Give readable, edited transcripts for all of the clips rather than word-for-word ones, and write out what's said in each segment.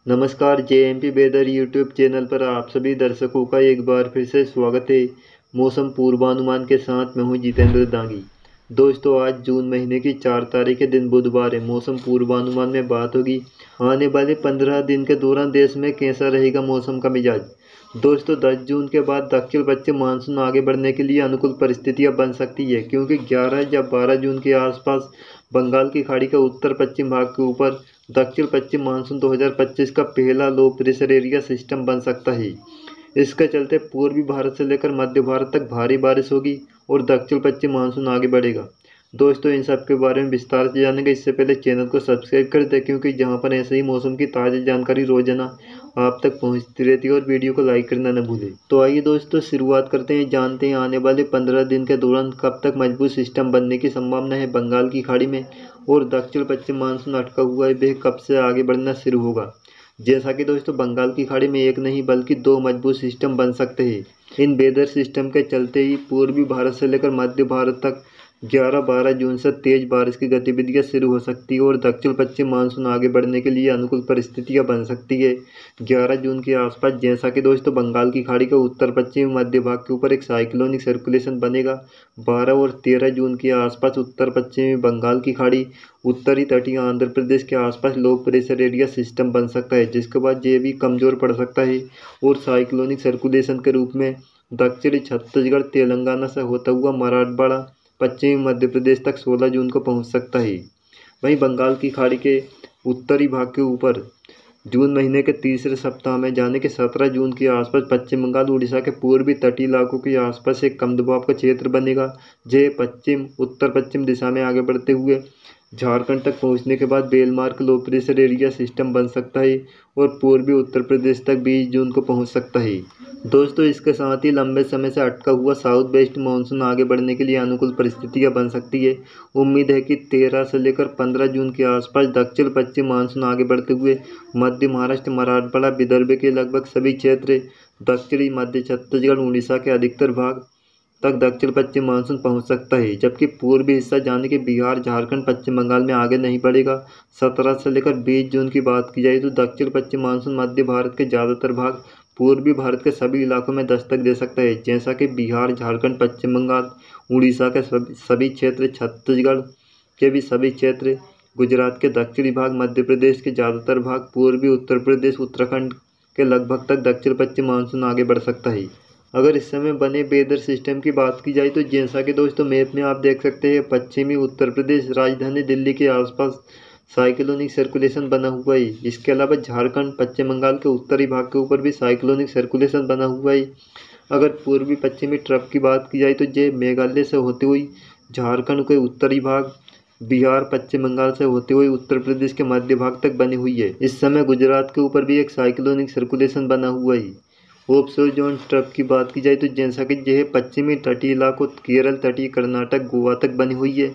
नमस्कार, JMP weather YouTube channel पर आप सभी दर्शकों का एक बार फिर से स्वागत है। मौसम पूर्वानुमान के साथ मैं हूं जितेंद्र दांगी। दोस्तों, आज जून महीने की 4 तारीख के दिन बुधवार है। मौसम पूर्वानुमान में बात होगी आने वाले 15 दिन के दौरान देश में कैसा रहेगा मौसम का मिजाज। दोस्तों, 10 जून के बाद दक्षिण पश्चिम मानसून आगे बढ़ने के लिए अनुकूल परिस्थितियां बन सकती है, क्योंकि 11 या 12 जून के आसपास बंगाल की खाड़ी के उत्तर पश्चिम भाग के ऊपर दक्षिण पश्चिम मानसून 2025 का पहला लो प्रेशर एरिया सिस्टम बन सकता है। इसके चलते पूर्वी भारत से लेकर मध्य भारत तक भारी बारिश होगी और दक्षिण पश्चिम मानसून आगे बढ़ेगा। दोस्तों, इन सब के बारे में विस्तार से जानेंगे। इससे पहले चैनल को सब्सक्राइब कर दें, क्योंकि जहां पर ऐसे ही मौसम की ताज़ा जानकारी रोजाना आप तक पहुंचती रहती है। और वीडियो को लाइक करना न भूलें। तो आइए दोस्तों, शुरुआत करते हैं। जानते हैं आने वाले 15 दिन के दौरान कब तक मजबूत सिस्टम बनने की संभावना है बंगाल की खाड़ी में, और दक्षिण पश्चिम मानसून अटका हुआ है वह कब से आगे बढ़ना शुरू होगा। जैसा कि दोस्तों, बंगाल की खाड़ी में एक नहीं बल्कि 2 मजबूत सिस्टम बन सकते हैं। इन वेदर सिस्टम के चलते ही पूर्वी भारत से लेकर मध्य भारत तक 11-12 जून से तेज बारिश की गतिविधियां शुरू हो सकती है और दक्षिण पश्चिम मानसून आगे बढ़ने के लिए अनुकूल परिस्थितियां बन सकती है 11 जून के आसपास। जैसा कि दोस्तों, बंगाल की खाड़ी के उत्तर पश्चिम मध्य भाग के ऊपर एक साइक्लोनिक सर्कुलेशन बनेगा। 12 और 13 जून के आसपास उत्तर पश्चिमी बंगाल की खाड़ी, उत्तरी तटीय आंध्र प्रदेश के आसपास लो प्रेशर एरिया सिस्टम बन सकता है, जिसके बाद ये भी कमजोर पड़ सकता है और साइक्लोनिक सर्कुलेशन के रूप में दक्षिणी छत्तीसगढ़, तेलंगाना से होता हुआ मराठवाड़ा, पश्चिमी मध्य प्रदेश तक 16 जून को पहुंच सकता है। वहीं बंगाल की खाड़ी के उत्तरी भाग के ऊपर जून महीने के तीसरे सप्ताह में जाने के 17 जून के आसपास पश्चिम बंगाल, उड़ीसा के पूर्वी तटीय इलाकों के आसपास एक कम दबाव का क्षेत्र बनेगा, जो पश्चिम उत्तर पश्चिम दिशा में आगे बढ़ते हुए झारखंड तक पहुंचने के बाद well marked low pressure area system बन सकता है और पूर्वी उत्तर प्रदेश तक 20 जून को पहुंच सकता है। दोस्तों, इसके साथ ही लंबे समय से अटका हुआ साउथ वेस्ट मानसून आगे बढ़ने के लिए अनुकूल परिस्थितियां बन सकती है। उम्मीद है कि 13 से लेकर 15 जून के आसपास दक्षिण पश्चिम मानसून आगे बढ़ते हुए मध्य महाराष्ट्र, मराठवाड़ा, विदर्भ के लगभग सभी क्षेत्र, दक्षिणी मध्य छत्तीसगढ़, उड़ीसा के अधिकतर भाग तक दक्षिण पश्चिम मानसून पहुंच सकता है, जबकि पूर्वी हिस्सा यानी कि बिहार, झारखंड, पश्चिम बंगाल में आगे नहीं बढ़ेगा। 17 से लेकर 20 जून की बात की जाए तो दक्षिण पश्चिम मानसून मध्य भारत के ज़्यादातर भाग, पूर्वी भारत के सभी इलाकों में दस्तक दे सकता है, जैसा कि बिहार, झारखंड, पश्चिम बंगाल, उड़ीसा के सभी क्षेत्र, छत्तीसगढ़ के भी सभी क्षेत्र, गुजरात के दक्षिणी भाग, मध्य प्रदेश के ज़्यादातर भाग, पूर्वी उत्तर प्रदेश, उत्तराखंड के लगभग तक दक्षिण पश्चिम मानसून आगे बढ़ सकता है। अगर इस समय बने वेदर सिस्टम की बात की जाए तो जैसा कि दोस्तों मैप में आप देख सकते हैं, पश्चिमी उत्तर प्रदेश, राजधानी दिल्ली के आसपास साइक्लोनिक सर्कुलेशन बना हुआ है। इसके अलावा झारखंड, पश्चिम बंगाल के उत्तरी भाग के ऊपर भी साइक्लोनिक सर्कुलेशन बना हुआ है। अगर पूर्वी पश्चिमी ट्रफ की बात की जाए तो ये मेघालय से होते हुए झारखंड के उत्तरी भाग, बिहार, पश्चिम बंगाल से होते हुए उत्तर प्रदेश के मध्य भाग तक बनी हुई है। इस समय गुजरात के ऊपर भी एक साइक्लोनिक सर्कुलेशन बना हुआ है। ऑफशोर जोन ट्रफ की बात की जाए तो जैसा कि यह पश्चिमी तटीय इलाकों, केरल, तटीय कर्नाटक, गोवा तक बनी हुई है।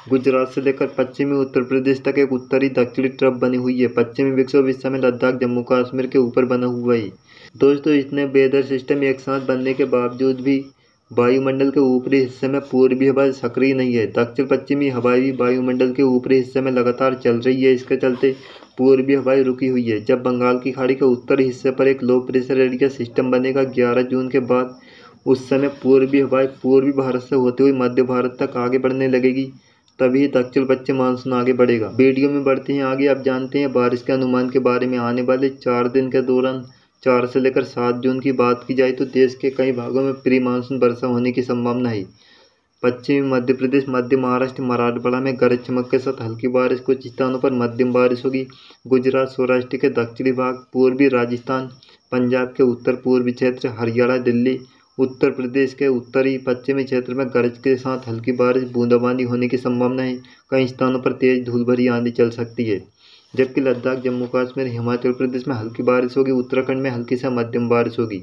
गुजरात से लेकर पश्चिमी उत्तर प्रदेश तक एक उत्तरी दक्षिणी ट्रफ बनी हुई है। पश्चिमी विक्षोभ इस समय लद्दाख, जम्मू कश्मीर के ऊपर बना हुआ है। दोस्तों, इतने वेदर सिस्टम एक साथ बनने के बावजूद भी वायुमंडल के ऊपरी हिस्से में पूर्वी हवा सक्रिय नहीं है। दक्षिण पश्चिमी हवाएं भी वायुमंडल के ऊपरी हिस्से में लगातार चल रही है। इसके चलते पूर्वी हवाएं रुकी हुई है। जब बंगाल की खाड़ी के उत्तरी हिस्से पर एक लो प्रेशर एरिया सिस्टम बनेगा 11 जून के बाद, उस समय पूर्वी हवाएं पूर्वी भारत से होते हुए मध्य भारत तक आगे बढ़ने लगेगी, तभी दक्षिण पश्चिम मानसून आगे बढ़ेगा। वीडियो में बढ़ते हैं आगे। आप जानते हैं बारिश के अनुमान के बारे में। आने वाले 4 दिन के दौरान 4 से लेकर 7 जून की बात की जाए तो देश के कई भागों में प्री मानसून वर्षा होने की संभावना है। पश्चिमी मध्य प्रदेश, मध्य महाराष्ट्र, मराठवाड़ा में गरज चमक के साथ हल्की बारिश, कुछ स्थानों पर मध्यम बारिश होगी। गुजरात, सौराष्ट्र के दक्षिणी भाग, पूर्वी राजस्थान, पंजाब के उत्तर पूर्वी क्षेत्र, हरियाणा, दिल्ली, उत्तर प्रदेश के उत्तरी पश्चिमी क्षेत्र में गरज के साथ हल्की बारिश, बूंदाबांदी होने की संभावना है। कई स्थानों पर तेज धूल भरी आंधी चल सकती है, जबकि लद्दाख, जम्मू कश्मीर, हिमाचल प्रदेश में हल्की बारिश होगी। उत्तराखंड में हल्की से मध्यम बारिश होगी।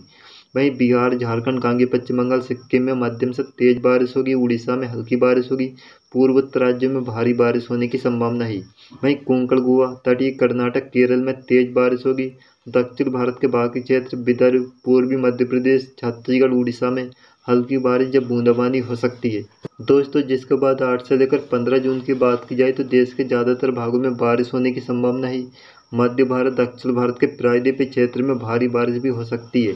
वहीं बिहार, झारखंड, गांगी, पश्चिम बंगाल, सिक्किम में मध्यम से तेज बारिश होगी। उड़ीसा में हल्की बारिश होगी। पूर्वोत्तर राज्यों में भारी बारिश होने की संभावना है। वहीं कोंकण, गोवा, तटीय कर्नाटक, केरल में तेज बारिश होगी। दक्षिण भारत के बाकी क्षेत्र, विदर्भ, पूर्वी मध्य प्रदेश, छत्तीसगढ़, उड़ीसा में हल्की बारिश या बूंदाबांदी हो सकती है। दोस्तों, जिसके बाद 8 से लेकर 15 जून की बात की जाए तो देश के ज़्यादातर भागों में बारिश होने की संभावना है। मध्य भारत, दक्षिण भारत के प्रायद्वीपीय क्षेत्र में भारी बारिश भी हो सकती है।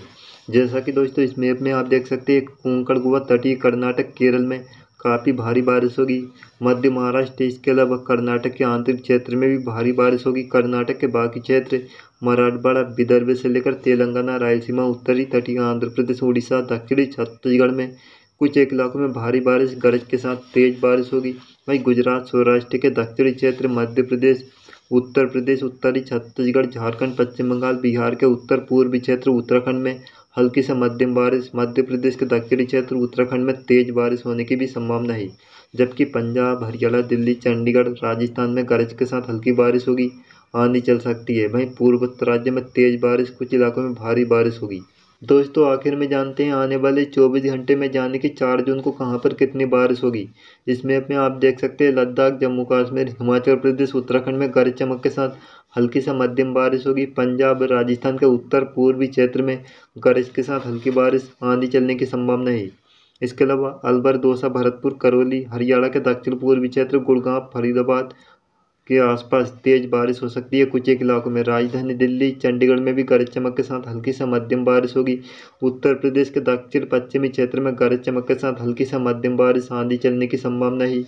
जैसा कि दोस्तों इस मैप में आप देख सकते हैं, कोंकण, गोवा, तटीय कर्नाटक, केरल में काफ़ी भारी बारिश होगी। मध्य महाराष्ट्र, इसके अलावा कर्नाटक के आंतरिक क्षेत्र में भी भारी बारिश होगी। कर्नाटक के बाकी क्षेत्र, मराठवाड़ा, विदर्भ से लेकर तेलंगाना, रायलसीमा, उत्तरी तटीय आंध्र प्रदेश, उड़ीसा, दक्षिणी छत्तीसगढ़ में कुछ एक इलाकों में भारी बारिश, गरज के साथ तेज बारिश होगी। वहीं गुजरात, सौराष्ट्र के दक्षिणी क्षेत्र, मध्य प्रदेश, उत्तर प्रदेश, उत्तरी छत्तीसगढ़, झारखंड, पश्चिम बंगाल, बिहार के उत्तर पूर्वी क्षेत्र, उत्तराखंड में हल्की से मध्यम बारिश, मध्य प्रदेश के दक्षिणी क्षेत्र, उत्तराखंड में तेज बारिश होने की भी संभावना है। जबकि पंजाब, हरियाणा, दिल्ली, चंडीगढ़, राजस्थान में गरज के साथ हल्की बारिश होगी, आंधी चल सकती है। वहीं पूर्वोत्तर राज्य में तेज बारिश, कुछ इलाकों में भारी बारिश होगी। दोस्तों आखिर में जानते हैं आने वाले 24 घंटे में जाने कि 4 जून को कहां पर कितनी बारिश होगी। इस मैप में आप देख सकते हैं लद्दाख, जम्मू कश्मीर, हिमाचल प्रदेश, उत्तराखंड में गरज चमक के साथ हल्की से मध्यम बारिश होगी। पंजाब, राजस्थान के उत्तर पूर्वी क्षेत्र में गरज के साथ हल्की बारिश, आंधी चलने की संभावना है। इसके अलावा अलवर, दौसा, भरतपुर, करौली, हरियाणा के दक्षिण पूर्वी क्षेत्र, गुड़गांव, फरीदाबाद के आसपास तेज बारिश हो सकती है। कुछ एक इलाकों में राजधानी दिल्ली, चंडीगढ़ में भी गरज चमक के साथ हल्की से मध्यम बारिश होगी। उत्तर प्रदेश के दक्षिण पश्चिमी क्षेत्र में गरज चमक के साथ हल्की से मध्यम बारिश, आंधी चलने की संभावना है।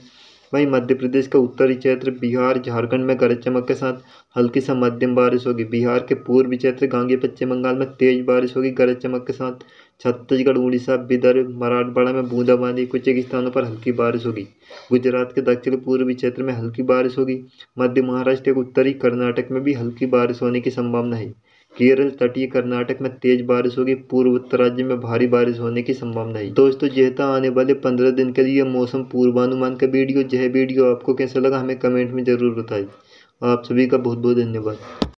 वहीं मध्य प्रदेश का उत्तरी क्षेत्र, बिहार, झारखंड में गरज चमक के साथ हल्की से मध्यम बारिश होगी। बिहार के पूर्वी क्षेत्र, गांगे, पश्चिम बंगाल में तेज बारिश होगी गरज चमक के साथ। छत्तीसगढ़, उड़ीसा, विदर्भ, मराठवाड़ा में बूंदाबांदी, कुछ एक स्थानों पर हल्की बारिश होगी। गुजरात के दक्षिण पूर्वी क्षेत्र में हल्की बारिश होगी। मध्य महाराष्ट्र के उत्तरी कर्नाटक में भी हल्की बारिश होने की संभावना है। केरल, तटीय कर्नाटक में तेज बारिश होगी। पूर्वोत्तर राज्य में भारी बारिश होने की संभावना है। दोस्तों यह था आने वाले 15 दिन के लिए मौसम पूर्वानुमान का वीडियो। यह वीडियो आपको कैसा लगा हमें कमेंट में जरूर बताएं। आप सभी का बहुत बहुत धन्यवाद।